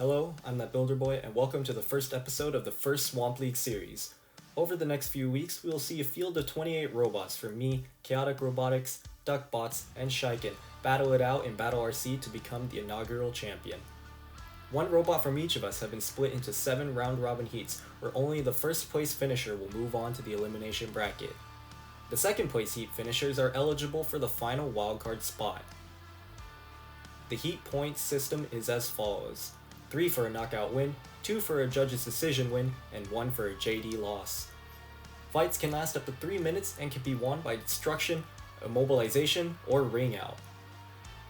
Hello, I'm ThatBuilderBoi, and welcome to the first episode of the first Swamp League series. Over the next few weeks, we will see a field of 28 robots from me, Chaotic Robotics, Duckbots, and Shiken battle it out in Battle RC to become the inaugural champion. One robot from each of us have been split into 7 round-robin heats, where only the first place finisher will move on to the elimination bracket. The second place heat finishers are eligible for the final wildcard spot. The heat points system is as follows: 3 for a knockout win, 2 for a judge's decision win, and 1 for a JD loss. Fights can last up to 3 minutes and can be won by destruction, immobilization, or ring out.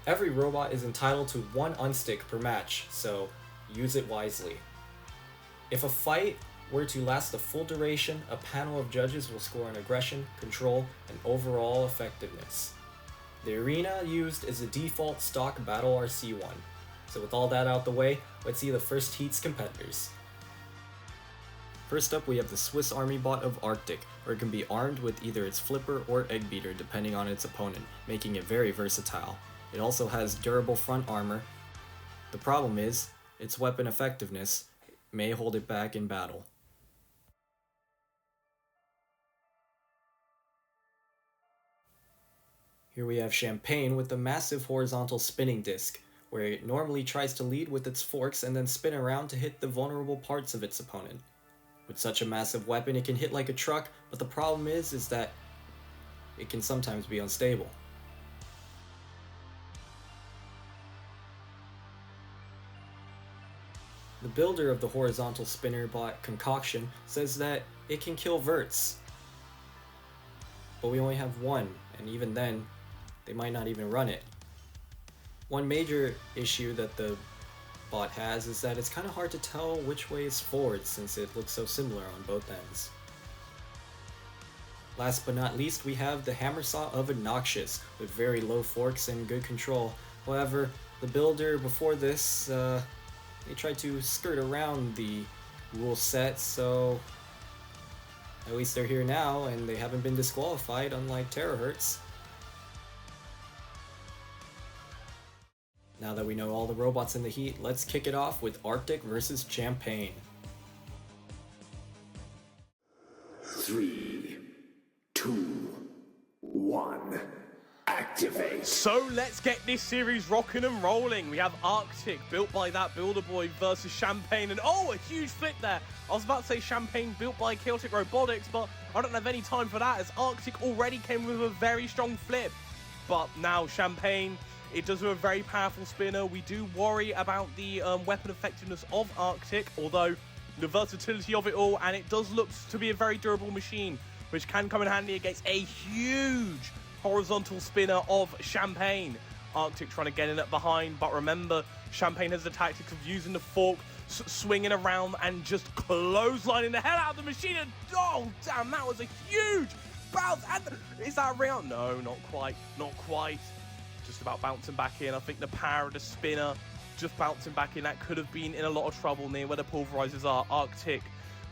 Every robot is entitled to 1 unstick per match, so use it wisely. If a fight were to last the full duration, a panel of judges will score on aggression, control, and overall effectiveness. The arena used is the default stock Battle RC one. So with all that out the way, let's see the first heat's competitors. First up, we have the Swiss Army bot of Arctic, where it can be armed with either its flipper or egg beater depending on its opponent, making it very versatile. It also has durable front armor. The problem is, its weapon effectiveness may hold it back in battle. Here we have Champain with the massive horizontal spinning disc, where it normally tries to lead with its forks and then spin around to hit the vulnerable parts of its opponent. With such a massive weapon, it can hit like a truck, but the problem is that it can sometimes be unstable. The builder of the horizontal spinner bot Concoction says that it can kill verts. But we only have one, and even then, they might not even run it. One major issue that the bot has is that it's kind of hard to tell which way is forward since it looks so similar on both ends. Last but not least, we have the hammer saw of Inoxious with very low forks and good control. However, the builder before this, they tried to skirt around the rule set, so at least they're here now and they haven't been disqualified, unlike Terahertz. Now that we know all the robots in the heat, let's kick it off with Arctic versus Champain. 3, 2, 1, activate. So let's get this series rocking and rolling. We have Arctic, built by ThatBuilderBoi, versus Champain, and oh, a huge flip there. I was about to say Champain, built by Chaotic Robotics, but I don't have any time for that, as Arctic already came with a very strong flip. But now Champain, it does have a very powerful spinner. We do worry about the weapon effectiveness of Arctic, although the versatility of it all, and it does look to be a very durable machine, which can come in handy against a huge horizontal spinner of Champain. Arctic trying to get in it behind, but remember, Champain has the tactics of using the fork, swinging around, and just clotheslining the hell out of the machine, and oh damn, that was a huge bounce. And is that real? No, not quite, not quite. Just about bouncing back in. I think the power of the spinner just bouncing back in, that could have been in a lot of trouble near where the pulverizers are. Arctic,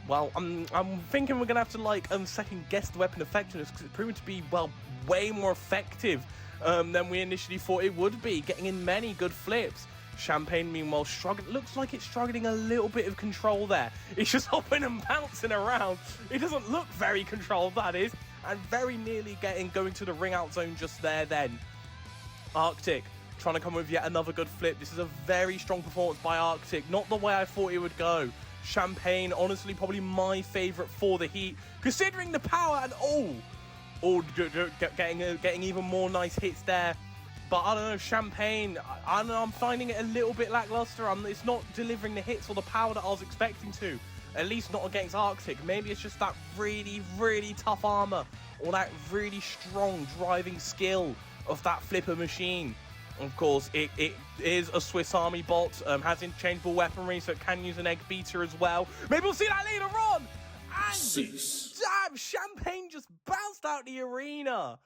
well, I'm thinking we're gonna have to second guess the weapon effectiveness, because it's proven to be, well, way more effective than we initially thought it would be, getting in many good flips. Champain, meanwhile, looks like it's struggling a little bit of control there. It's just hopping and bouncing around. It doesn't look very controlled, that is, and very nearly going to the ring out zone just there then. Arctic trying to come with yet another good flip. This is a very strong performance by Arctic, not the way I thought it would go. Champain, honestly, probably my favorite for the heat, considering the power, and getting even more nice hits there. But I don't know, Champain, I don't know, I'm finding it a little bit lackluster. It's not delivering the hits or the power that I was expecting to, at least not against Arctic. Maybe it's just that really, really tough armor, or that really strong driving skill of that flipper machine. Of course, it is a Swiss Army bot, has interchangeable weaponry, so it can use an egg beater as well. Maybe we'll see that later on. And Cease. damn, Champain just bounced out the arena.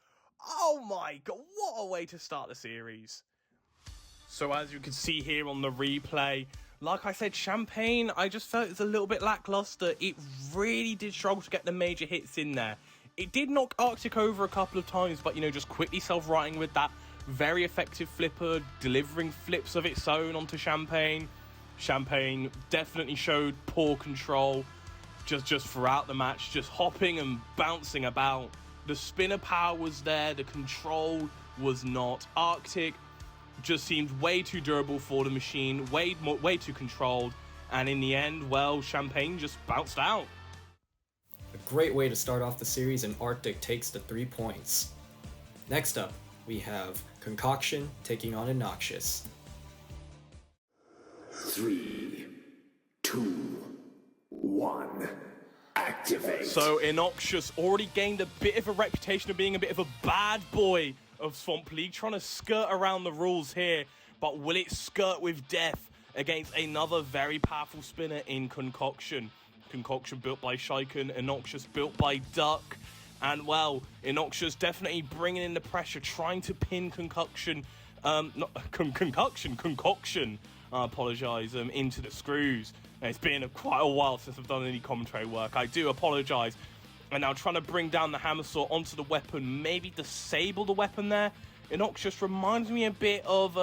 Oh my god, what a way to start the series. So as you can see here on the replay, like I said, Champain, I just felt it's a little bit lackluster. It really did struggle to get the major hits in there. It did knock Arctic over a couple of times, but, you know, just quickly self-righting with that very effective flipper, delivering flips of its own onto Champain. Champain definitely showed poor control just throughout the match, just hopping and bouncing about. The spinner power was there, the control was not. Arctic just seemed way too durable for the machine, way too controlled, and in the end, well, Champain just bounced out. A great way to start off the series, and Arctic takes the 3 points. Next up, we have Concoction taking on Inoxious. 3, 2, 1. Activate. So Inoxious already gained a bit of a reputation of being a bit of a bad boy of Swamp League, trying to skirt around the rules here, but will it skirt with death against another very powerful spinner in Concoction? Concoction built by Champain, Inoxious built by Duck, and well, Inoxious definitely bringing in the pressure, trying to pin Concoction, Concoction, I apologise, into the screws. And it's been quite a while since I've done any commentary work, I do apologise. And now trying to bring down the hammer saw onto the weapon, maybe disable the weapon there. Inoxious reminds me a bit of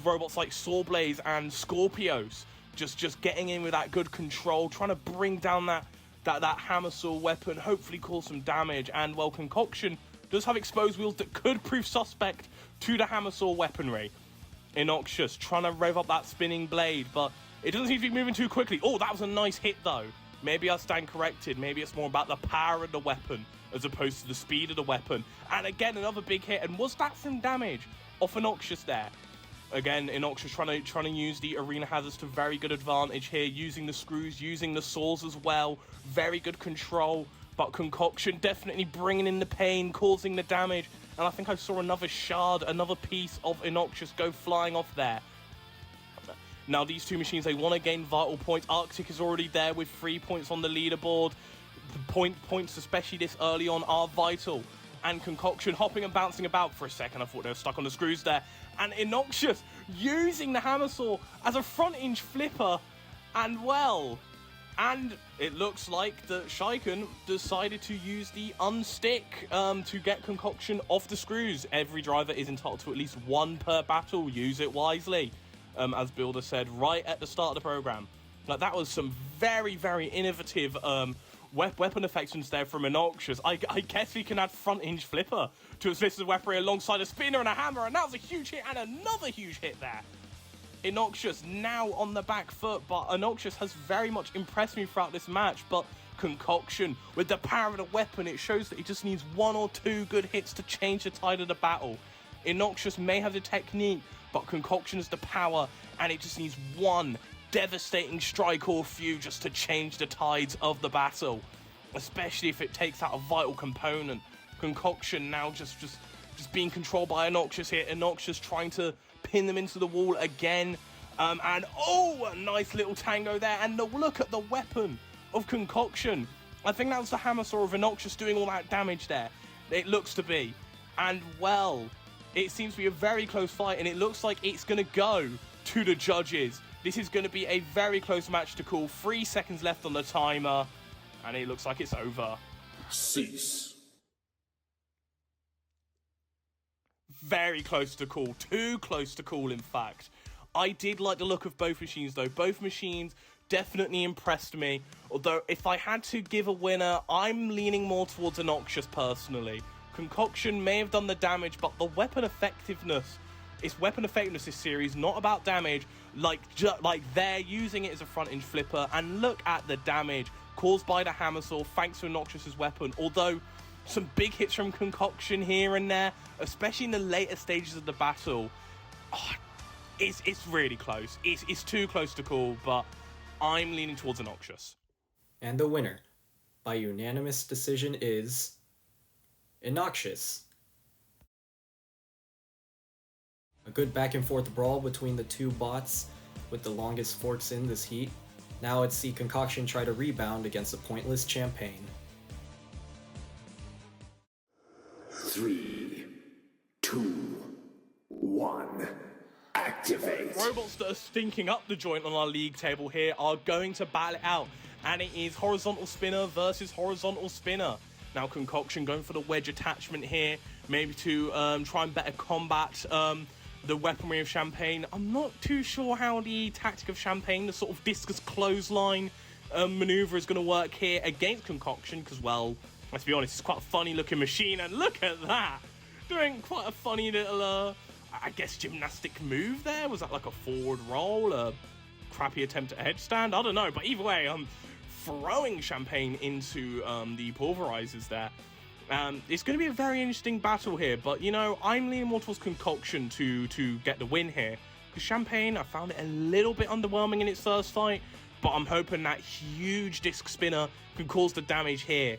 robots like Sawblades and Scorpios. Just getting in with that good control, trying to bring down that hammer saw weapon, hopefully cause some damage. And well, Concoction does have exposed wheels that could prove suspect to the hammer saw weaponry. Inoxious trying to rev up that spinning blade, but it doesn't seem to be moving too quickly. Oh, that was a nice hit though. Maybe I stand corrected. Maybe it's more about the power of the weapon as opposed to the speed of the weapon. And again, another big hit. And was that from damage off Inoxious there? Again, Inoxious trying to use the arena hazards to very good advantage here, using the screws, using the saws as well. Very good control, but Concoction definitely bringing in the pain, causing the damage. And I think I saw another shard, another piece of Inoxious go flying off there. Now these two machines, they want to gain vital points. Arctic is already there with 3 points on the leaderboard. The points, especially this early on, are vital. And Concoction hopping and bouncing about for a second. I thought they were stuck on the screws there. And Inoxious using the hammer saw as a front hinge flipper. And well, and it looks like that Champain decided to use the unstick to get Concoction off the screws. Every driver is entitled to at least one per battle. Use it wisely. As Builder said right at the start of the program. Like, that was some very, very innovative weapon effects there from Inoxious. I guess we can add front hinge flipper to its list of weaponry alongside a spinner and a hammer, and that was a huge hit and another huge hit there. Inoxious now on the back foot, but Inoxious has very much impressed me throughout this match, but Concoction, with the power of the weapon, it shows that he just needs 1 or 2 good hits to change the tide of the battle. Inoxious may have the technique, but Concoction has the power, and it just needs one devastating strike or few just to change the tides of the battle, especially if it takes out a vital component. Concoction now just being controlled by Inoxious here. Inoxious trying to pin them into the wall again, and oh, a nice little tango there, and look at the weapon of Concoction. I think that was the hammer saw of Inoxious doing all that damage there. It looks to be, and well, it seems to be a very close fight, and it looks like it's going to go to the judges. This is going to be a very close match to call. 3 seconds left on the timer, and it looks like it's over. Cease. Very close to call. Too close to call, in fact. I did like the look of both machines, though. Both machines definitely impressed me. Although, if I had to give a winner, I'm leaning more towards Inoxious personally. Concoction may have done the damage, but the weapon effectiveness, it's weapon effectiveness this series, not about damage. Like they're using it as a front hinge flipper, and look at the damage caused by the hammer saw thanks to Inoxious's weapon. Although some big hits from Concoction here and there, especially in the later stages of the battle, it's really close. It's too close to call, but I'm leaning towards Inoxious. And the winner, by unanimous decision, is Inoxious. A good back and forth brawl between the two bots with the longest forks in this heat. Now let's see Concoction try to rebound against a pointless Champain. 3, 2, 1. Activate. Robots that are stinking up the joint on our league table here are going to battle it out, and it is horizontal spinner versus horizontal spinner. Now Concoction going for the wedge attachment here, maybe to try and better combat the weaponry of Champain. I'm not too sure how the tactic of Champain, the sort of discus clothesline maneuver, is going to work here against Concoction, because, well, let's be honest, it's quite a funny looking machine, and look at that, doing quite a funny little, I guess, gymnastic move there. Was that like a forward roll, a crappy attempt at headstand? I don't know, but either way, throwing Champain into the pulverizers there. It's going to be a very interesting battle here, but, you know, I'm leaning more towards Concoction to get the win here. Because Champain, I found it a little bit underwhelming in its first fight, but I'm hoping that huge disc spinner can cause the damage here.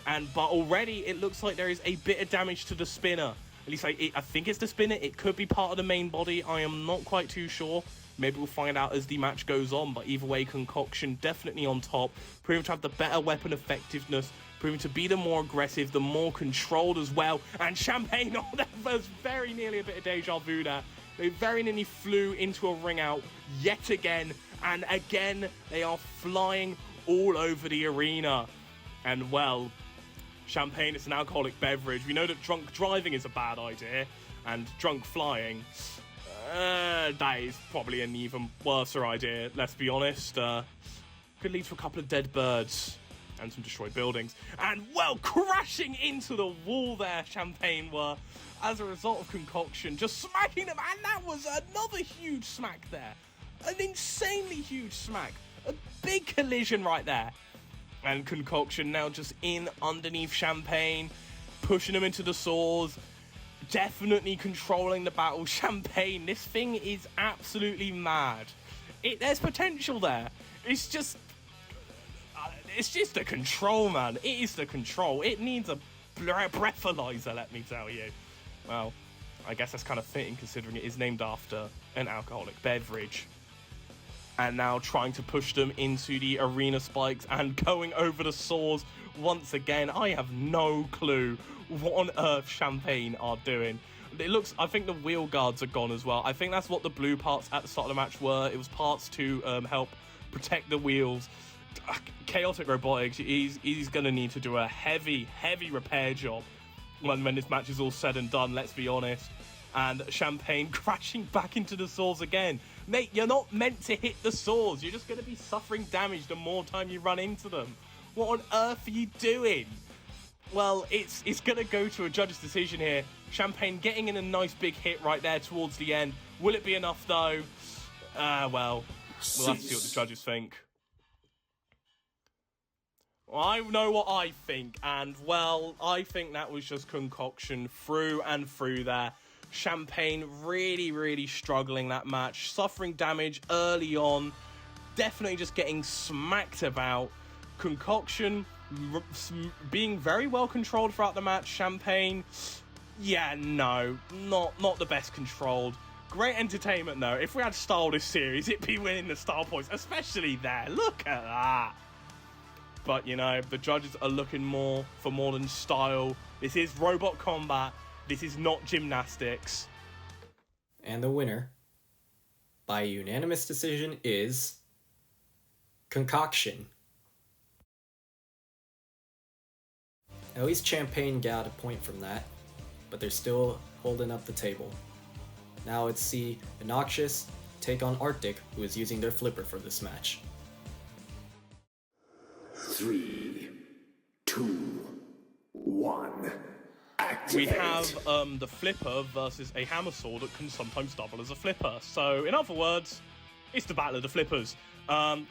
But already it looks like there is a bit of damage to the spinner. At least I think it's the spinner. It could be part of the main body. I am not quite too sure. Maybe we'll find out as the match goes on, but either way, Concoction definitely on top, proving to have the better weapon effectiveness, proving to be the more aggressive, the more controlled as well. And Champain, oh, that was very nearly a bit of deja vu there. They very nearly flew into a ring out yet again, and again they are flying all over the arena. And well, Champain is an alcoholic beverage. We know that drunk driving is a bad idea, and drunk flying, that is probably an even worse idea, let's be honest. Could lead to a couple of dead birds and some destroyed buildings. And, well, crashing into the wall there, Champain were, as a result of Concoction, just smacking them. And that was another huge smack there. An insanely huge smack. A big collision right there. And Concoction now just in underneath Champain, pushing him into the saws. Definitely controlling the battle. Champain, this thing is absolutely mad. There's potential there. It's just the control, man. It is the control. It needs a breathalyzer, let me tell you. Well, I guess that's kind of fitting considering it is named after an alcoholic beverage. And now trying to push them into the arena spikes and going over the saws once again. I have no clue what on earth Champain are doing. It looks, I think the wheel guards are gone as well. I think that's what the blue parts at the start of the match were. It was parts to help protect the wheels. Chaotic Robotics, he's going to need to do a heavy repair job when this match is all said and done, let's be honest. And Champain crashing back into the saws again. Mate, you're not meant to hit the saws. You're just going to be suffering damage the more time you run into them. What on earth are you doing? Well, it's going to go to a judge's decision here. Champain getting in a nice big hit right there towards the end. Will it be enough, though? Well, we'll have to see what the judges think. Well, I know what I think, and, well, I think that was just Concoction through and through there. Champain really struggling that match, suffering damage early on, definitely just getting smacked about. Concoction being very well controlled throughout the match. Champain, yeah, no, not the best controlled. Great entertainment though. If we had style this series, it'd be winning the style points, especially there. Look at that. But, you know, the judges are looking for more than style. This is robot combat. This is not gymnastics. And the winner, by unanimous decision, is Concoction. At least Champain got a point from that, but they're still holding up the table. Now let's see Inoxious take on Arctic, who is using their flipper for this match. 3, 2, 1. Activate. We have the flipper versus a hammer saw that can sometimes double as a flipper. So, in other words, it's the battle of the flippers. And,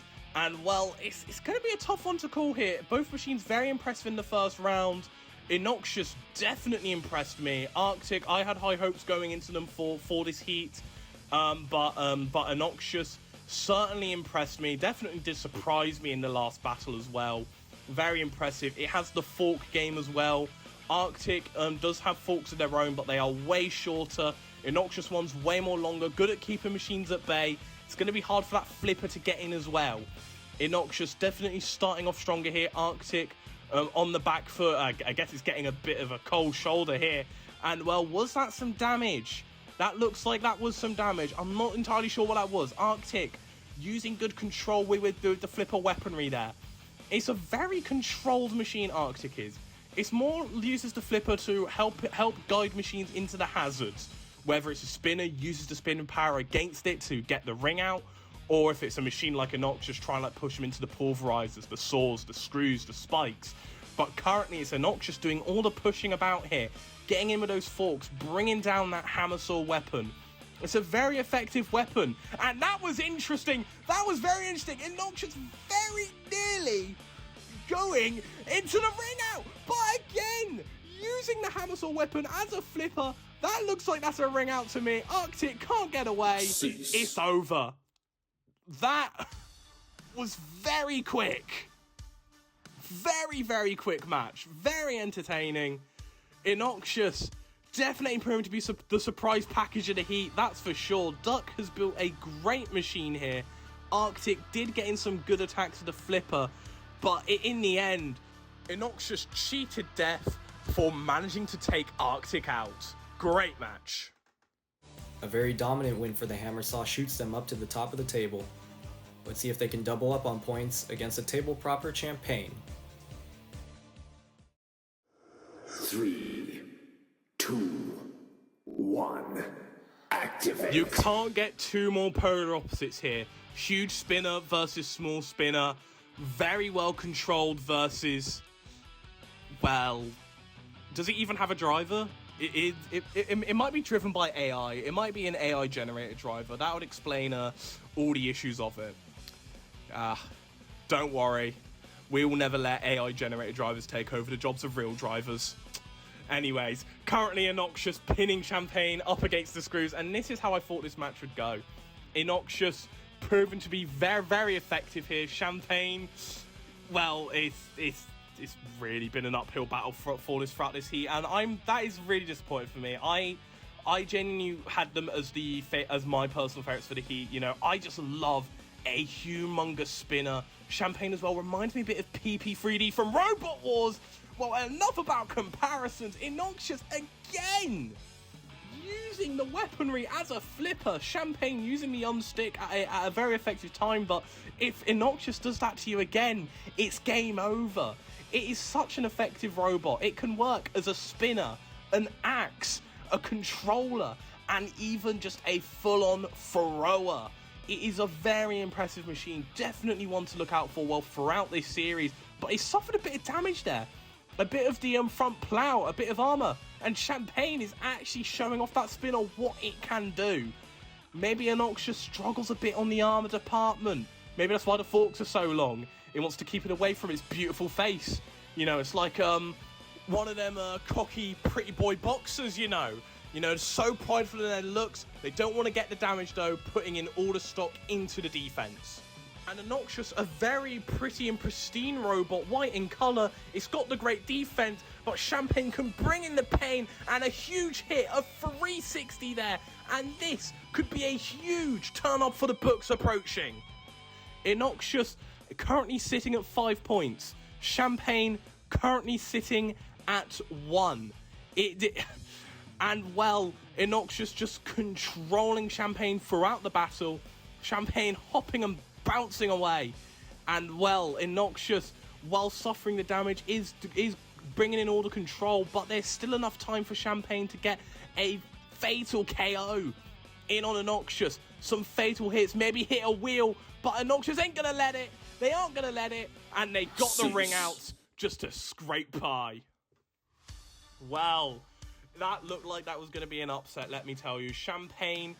well, it's going to be a tough one to call here. Both machines very impressive in the first round. Inoxious definitely impressed me. Arctic, I had high hopes going into them for this heat. But Inoxious certainly impressed me. Definitely did surprise me in the last battle as well. Very impressive. It has the fork game as well. Arctic does have forks of their own, but they are way shorter. Inoxious one's way more longer, good at keeping machines at bay. It's going to be hard for that flipper to get in as well. Inoxious definitely starting off stronger here. Arctic on the back foot. I guess it's getting a bit of a cold shoulder here. And, well, was that some damage? That looks like that was some damage. I'm not entirely sure what that was. Arctic using good control with the flipper weaponry there. It's a very controlled machine, Arctic is. It's more uses the flipper to help guide machines into the hazards. whether it's a spinner, uses the spinning power against it to get the ring out, or if it's a machine like Inoxious trying to like push him into the pulverizers, the saws, the screws, the spikes. But currently it's Inoxious doing all the pushing about here, getting in with those forks, bringing down that hammer saw weapon. It's a very effective weapon, and that was interesting. That was very interesting. Inoxious very nearly going into the ring out, but again, using the hammer saw weapon as a flipper, that looks like that's a ring out to me. Arctic can't get away. Cease. It's over. That was very quick. Very, very quick match. Very entertaining. Inoxious definitely proving to be the surprise package of the heat, that's for sure. Duck has built a great machine here. Arctic did get in some good attacks with the flipper, but in the end, Inoxious cheated death for managing to take Arctic out. Great match. A very dominant win for the Hammer Saw shoots them up to the top of the table. Let's see if they can double up on points against a table proper Champain. 3, 2, 1. Activate. You can't get two more polar opposites here. Huge spinner versus small spinner. Very well controlled versus, well, does it even have a driver? It might be driven by AI. It might be an AI generated driver. That would explain all the issues of it. Don't worry. We will never let AI generated drivers take over the jobs of real drivers. Anyways, currently Inoxious pinning Champain up against the screws, and this is how I thought this match would go. Inoxious proven to be very, very effective here. Champain, well, it's really been an uphill battle for this throughout this heat, and that is really disappointing for me. I genuinely had them as my personal favorites for the heat. You know, I just love a humongous spinner. Champain as well reminds me a bit of PP3D from Robot Wars. Well, enough about comparisons. Inoxious again using the weaponry as a flipper. Champain using the unstick at a very effective time, but if Inoxious does that to you again, it's game over. It is such an effective robot. It can work as a spinner, an axe, a controller, and even just a full-on thrower. It is a very impressive machine, definitely one to look out for well throughout this series, but it suffered a bit of damage there. A bit of the front plow, a bit of armor, and Champain is actually showing off that spinner what it can do. Maybe Inoxious struggles a bit on the armor department. Maybe that's why the forks are so long. It wants to keep it away from its beautiful face. You know, it's like one of them cocky pretty boy boxers, you know. You know, so prideful in their looks. They don't want to get the damage though, putting in all the stock into the defense. And Inoxious, a very pretty and pristine robot, white in color. It's got the great defense, but Champain can bring in the pain, and a huge hit, a 360 there. And this could be a huge turn up for the books approaching. Inoxious currently sitting at 5 points. Champain currently sitting at 1. And well, Inoxious just controlling Champain throughout the battle. Champain hopping and bouncing away, and well, Inoxious, while suffering the damage, is bringing in all the control, but there's still enough time for Champain to get a fatal KO in on Inoxious. Some fatal hits, maybe hit a wheel, but Inoxious ain't gonna let it. They aren't gonna let it, and they got the ring out just to scrape by. Well, that looked like that was gonna be an upset, let me tell you. Champain,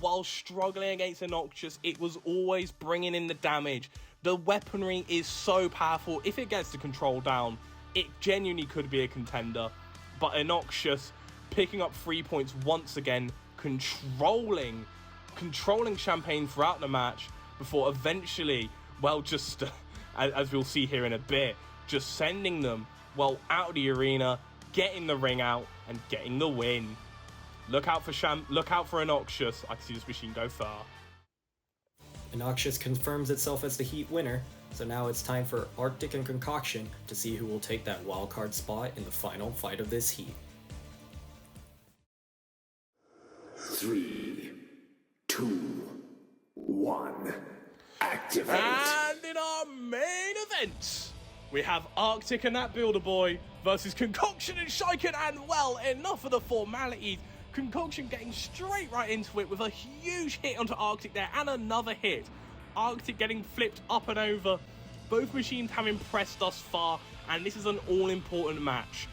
while struggling against Inoxious, it was always bringing in the damage. The weaponry is so powerful. If it gets the control down, it genuinely could be a contender. But Inoxious picking up 3 points once again, controlling Champain throughout the match before eventually, well, just as we'll see here in a bit, just sending them, well, out of the arena, getting the ring out, and getting the win. Look out for Inoxious. I can see this machine go far. Inoxious confirms itself as the Heat winner, so now it's time for Arctic and Concoction to see who will take that wildcard spot in the final fight of this Heat. 3, 2, 1. Activate. And in our main event, we have Arctic and ThatBuilderBoi versus Concoction and Champain, and well, enough of the formalities. Concoction getting straight right into it with a huge hit onto Arctic there, and another hit. Arctic getting flipped up and over. Both machines have impressed thus far, and this is an all-important match.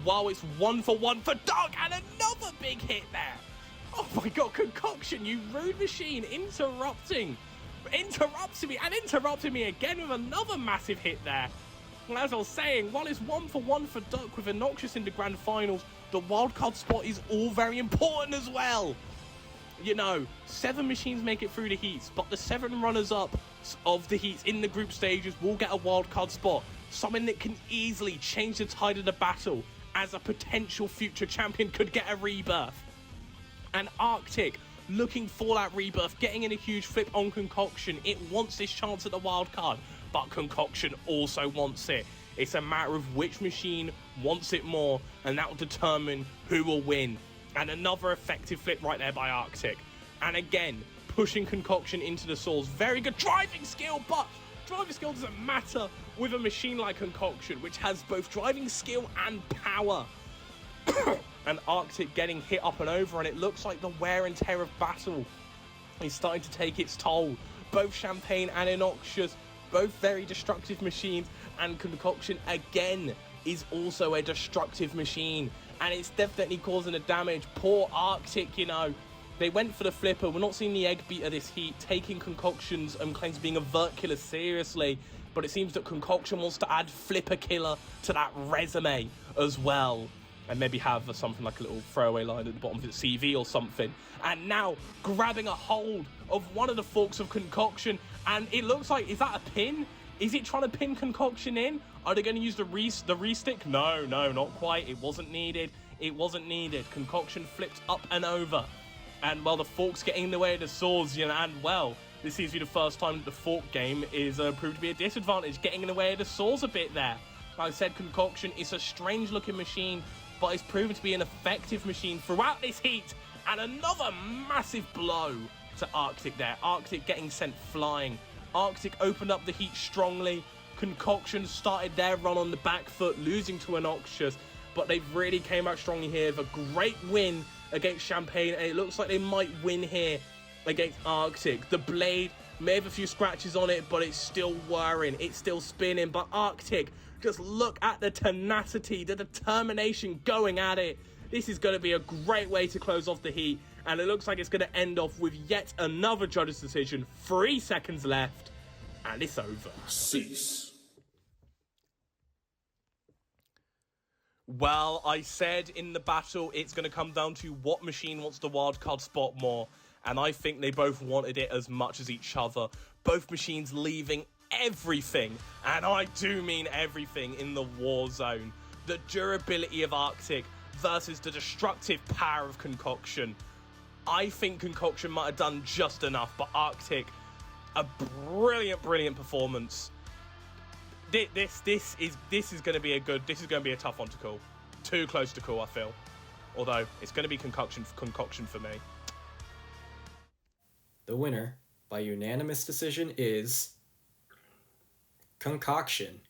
Wow, it's 1-for-1 for Dark, and another big hit there. Oh my god, Concoction, you rude machine, interrupting me again with another massive hit there. And as I was saying, while it's 1-for-1 for Duck with Inoxious in the grand finals, the wildcard spot is all very important as well. You know, 7 machines make it through the heats, but the 7 runners-up of the heats in the group stages will get a wildcard spot, something that can easily change the tide of the battle, as a potential future champion could get a rebirth. And Arctic, looking for that rebirth, getting in a huge flip on Concoction. It wants this chance at the wildcard, but Concoction also wants it. It's a matter of which machine wants it more, and that will determine who will win. And another effective flip right there by Arctic. And again, pushing Concoction into the source. Very good driving skill, but driving skill doesn't matter with a machine like Concoction, which has both driving skill and power. And Arctic getting hit up and over, and it looks like the wear and tear of battle is starting to take its toll. Both Champain and Inoxious, both very destructive machines, and Concoction again is also a destructive machine, and it's definitely causing the damage. Poor Arctic, you know. They went for the flipper. We're not seeing the egg beater this heat, taking Concoction's claims of being a vert killer seriously, but it seems that Concoction wants to add flipper killer to that resume as well. And maybe have something like a little throwaway line at the bottom of its CV or something. And now grabbing a hold of one of the forks of Concoction, and it looks like, is that a pin? Is it trying to pin Concoction in? Are they going to use the re-stick? No, not quite. It wasn't needed. Concoction flipped up and over. And, well, the fork's getting in the way of the swords, you know, and, well, this seems to be the first time that the fork game is proved to be a disadvantage, getting in the way of the swords a bit there. Like I said, Concoction is a strange-looking machine, but it's proven to be an effective machine throughout this heat. And another massive blow to Arctic there. Arctic getting sent flying. Arctic opened up the heat strongly. Concoction started their run on the back foot, losing to Inoxious, but they've really came out strongly here with a great win against Champain, and it looks like they might win here against Arctic. The blade may have a few scratches on it, but it's still whirring, it's still spinning. But Arctic, just look at the tenacity, the determination going at it. This is going to be a great way to close off the heat, and it looks like it's going to end off with yet another judge's decision. 3 seconds left, and it's over. Cease. Well, I said in the battle it's going to come down to what machine wants the wildcard spot more, and I think they both wanted it as much as each other. Both machines leaving everything, and I do mean everything, in the war zone. The durability of Arctic versus the destructive power of Concoction. I think Concoction might have done just enough, but Arctic, a brilliant performance. This is going to be a tough one to call. Too close to call, I feel. Although it's going to be Concoction for me. The winner, by unanimous decision, is Concoction.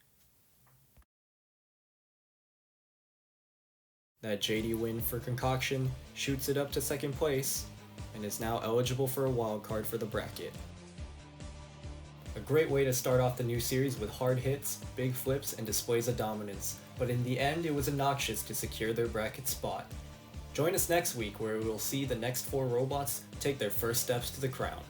That JD win for Concoction shoots it up to second place and is now eligible for a wildcard for the bracket. A great way to start off the new series with hard hits, big flips, and displays of dominance, but in the end it was Inoxious to secure their bracket spot. Join us next week where we will see the next 4 robots take their first steps to the crown.